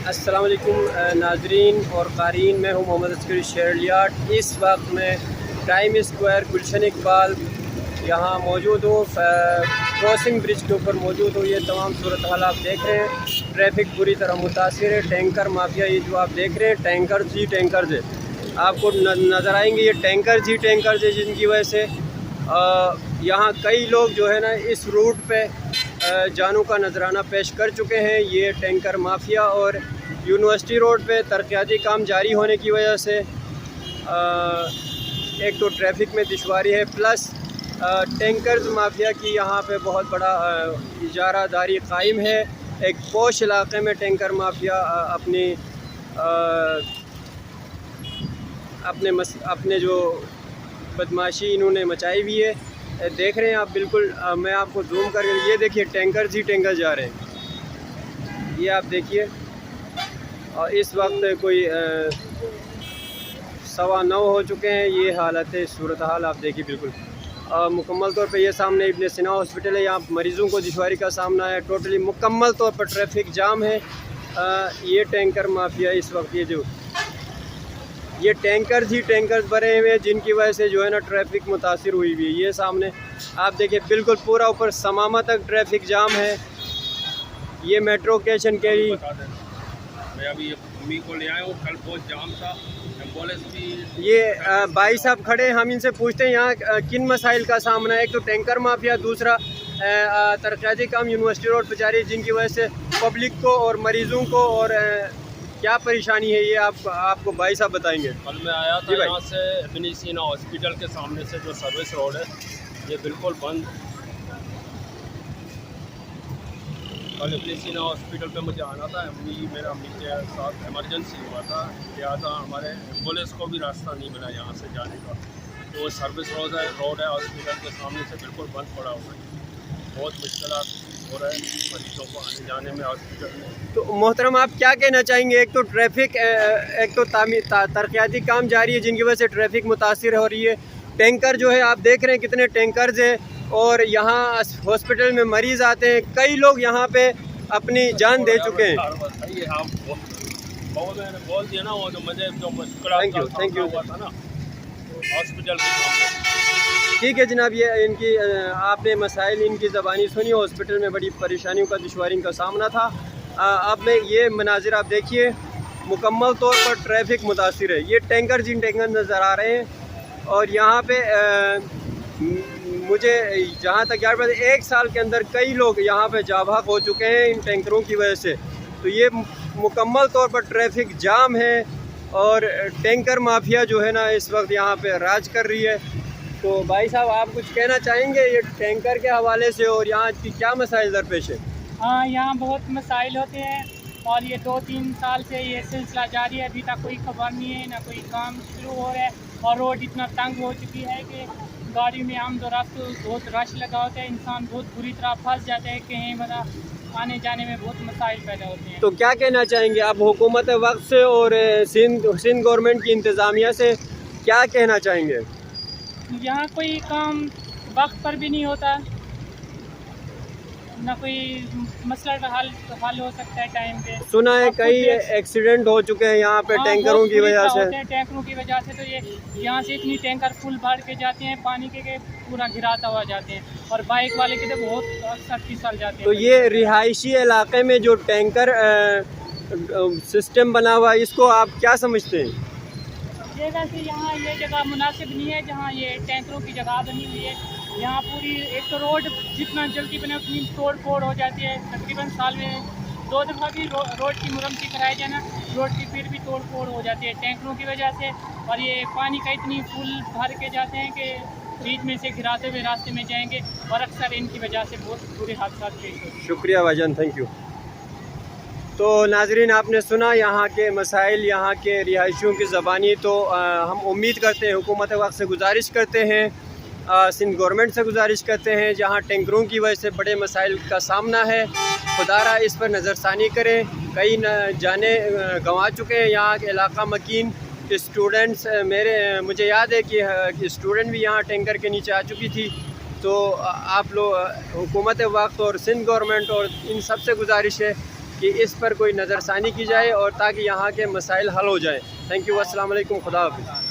अस्सलाम वालेकुम नाजरीन और क़ारीन, मैं हूँ मोहम्मद अस्कर शेरलियाट। इस वक्त मैं टाइम स्क्वायर गुलशन इकबाल यहाँ मौजूद हूँ, क्रॉसिंग ब्रिज के ऊपर मौजूद हूँ। ये तमाम सूरत हाल आप देख रहे हैं, ट्रैफिक बुरी तरह मुतासिर है। टैंकर माफिया, ये जो आप देख रहे हैं टैंकर्स ही टैंकर्स है, आपको नज़र आएंगे ये टैंकर्स ही टैंकर्स है, जिनकी वजह से यहाँ कई लोग जो है ना इस रूट पे जानों का नजराना पेश कर चुके हैं। ये टैंकर माफिया और यूनिवर्सिटी रोड पे तरक्याती काम जारी होने की वजह से एक तो ट्रैफिक में दुश्वारी है, प्लस टैंकर्स माफिया की यहाँ पे बहुत बड़ा इजारादारी कायम है। एक पोश इलाके में टैंकर माफिया अपने जो बदमाशी इन्होंने मचाई हुई है, देख रहे हैं आप। बिल्कुल मैं आपको जूम करके, ये देखिए टैंकर्स ही टैंकर जा रहे हैं, ये आप देखिए। और इस वक्त कोई 9:15 हो चुके हैं। ये हालत है, सूरत हाल आप देखिए बिल्कुल मुकम्मल तौर पे। ये सामने इब्न सीना हॉस्पिटल है, यहाँ मरीज़ों को दुश्वारी का सामना है। टोटली मुकम्मल तौर पर ट्रैफिक जाम है। ये टैंकर माफिया इस वक्त ये टैंकर्स ही टैंकर्स भरे हुए हैं, जिनकी वजह से जो है ना ट्रैफिक मुतासिर हुई हुई है। ये सामने आप देखिए बिल्कुल पूरा ऊपर समामा तक ट्रैफिक जाम है। ये मेट्रो स्टेशन के ही मैं अभी मम्मी को ले आया हूँ, कल बहुत जाम था, एम्बुलेंस भी। ये भाई साहब खड़े हैं, हम इनसे पूछते हैं यहाँ किन मसाइल का सामना है। एक तो टैंकर माफिया, दूसरा तरक्याती काम यूनिवर्सिटी रोड पर जारी है, जिनकी वजह से पब्लिक को और मरीज़ों को और क्या परेशानी है, ये आपको भाई साहब बताएंगे। कल मैं आया था यहाँ से इब्न सीना हॉस्पिटल के सामने से जो सर्विस रोड है, ये बिल्कुल बंद। कल इब्न सीना हॉस्पिटल पे मुझे आना था, मेरा अम्मी के साथ इमरजेंसी हुआ था, लिहाजा हमारे एम्बुलेंस को भी रास्ता नहीं मिला यहाँ से जाने का। तो सर्विस रोड है हॉस्पिटल के सामने से बिल्कुल बंद पड़ा हुआ है। बहुत मुश्किलात हो रहा है मरीजों को आने जाने में हॉस्पिटल में। तो मोहतरम आप क्या कहना चाहेंगे? एक तो ट्रैफिक, एक तो तरक्याती काम जारी है, जिनकी वजह से ट्रैफिक मुतासिर हो रही है। टैंकर जो है आप देख रहे हैं कितने टैंकर्स हैं, और यहाँ हॉस्पिटल में मरीज़ आते हैं। कई लोग यहाँ पे अपनी जान दे चुके हैं। बोल दिया ना, वो जो मुझे जो मुश्किल हुआ था ना हॉस्पिटल के। ठीक है जनाब, ये इनकी आपने मसाइल इनकी ज़बानी सुनी। हॉस्पिटल में बड़ी परेशानियों का दुश्वारी का सामना था। अब में ये मनाजिर आप देखिए, मुकम्मल तौर पर ट्रैफिक मुतासिर है। ये टैंकर जिन टैंकर नज़र आ रहे हैं, और यहाँ पे मुझे जहाँ तक याद है 1 साल के अंदर कई लोग यहाँ पे जाबाक हो चुके हैं इन टैंकरों की वजह से। तो ये मुकम्मल तौर पर ट्रैफिक जाम है, और टैंकर माफिया जो है ना इस वक्त यहाँ पे राज कर रही है। तो भाई साहब आप कुछ कहना चाहेंगे ये टैंकर के हवाले से, और यहाँ की क्या मसाइल दरपेश है? हाँ, यहाँ बहुत मसाइल होते हैं, और ये 2-3 साल से ये सिलसिला जारी है। अभी तक कोई खबर नहीं है, ना कोई काम शुरू हो रहा है, और रोड इतना तंग हो चुकी है कि गाड़ी में आमदोरफ्त बहुत रश लगा होता है। इंसान बहुत बुरी तरह फंस जाता है, कहीं मतलब आने जाने में बहुत मसाइल पैदा होते हैं। तो क्या कहना चाहेंगे आप हुकूमत वक्त से और सिंध गवर्नमेंट की इंतज़ामिया से क्या कहना चाहेंगे? यहाँ कोई काम वक्त पर भी नहीं होता, ना कोई मसला का हल हो सकता है टाइम पे। सुना है कई एक्सीडेंट हो चुके हैं यहाँ पे टैंकरों की वजह से। टैंकरों की वजह से तो ये यहाँ से इतनी टैंकर फुल भर के जाते हैं, पानी के पूरा घिराता हुआ जाते हैं, और बाइक वाले के तो बहुत अक्सर फिसल जाते हैं। तो ये रिहायशी इलाके में जो टैंकर सिस्टम बना हुआ है, इसको आप क्या समझते हैं? ये वैसे यहाँ ये जगह मुनासिब नहीं है जहाँ ये टैंकरों की जगह बनी हुई है। यहाँ पूरी एक तो रोड जितना जल्दी बने उतनी तोड़ फोड़ हो जाती है। तकरीबन साल में 2 दफ़ा भी रोड की मुरम्मती कराई जाए ना, रोड की फिर भी तोड़ फोड़ हो जाती है टैंकरों की वजह से। और ये पानी का इतनी फुल भर के जाते हैं कि बीच में से घिराते हुए रास्ते में जाएंगे, और अक्सर इनकी वजह से बहुत बुरे हादसा पेश होते हैं। शुक्रिया भाईजान, थैंक यू। तो नाजरीन आपने सुना यहाँ के मसाइल, यहाँ के रिहायशियों की ज़बानी। तो हम उम्मीद करते हैं, हुकूमत वक्त से गुजारिश करते हैं, सिंध गवर्नमेंट से गुजारिश करते हैं, जहाँ टैंकरों की वजह से बड़े मसाइल का सामना है, खुदारा इस पर नज़रसानी करें। कई जाने गंवा चुके हैं यहाँ के इलाका मकीन स्टूडेंट्स। मुझे याद है कि स्टूडेंट भी यहाँ टैंकर के नीचे आ चुकी थी। तो आप लोग हुकूमत वक्त और सिंध गवर्नमेंट और इन सब से गुजारिश है कि इस पर कोई नज़रसानी की जाए और ताकि यहाँ के मसाइल हल हो जाए। थैंक यू, अस्सलाम वालेकुम, खुदा हाफ़िज़।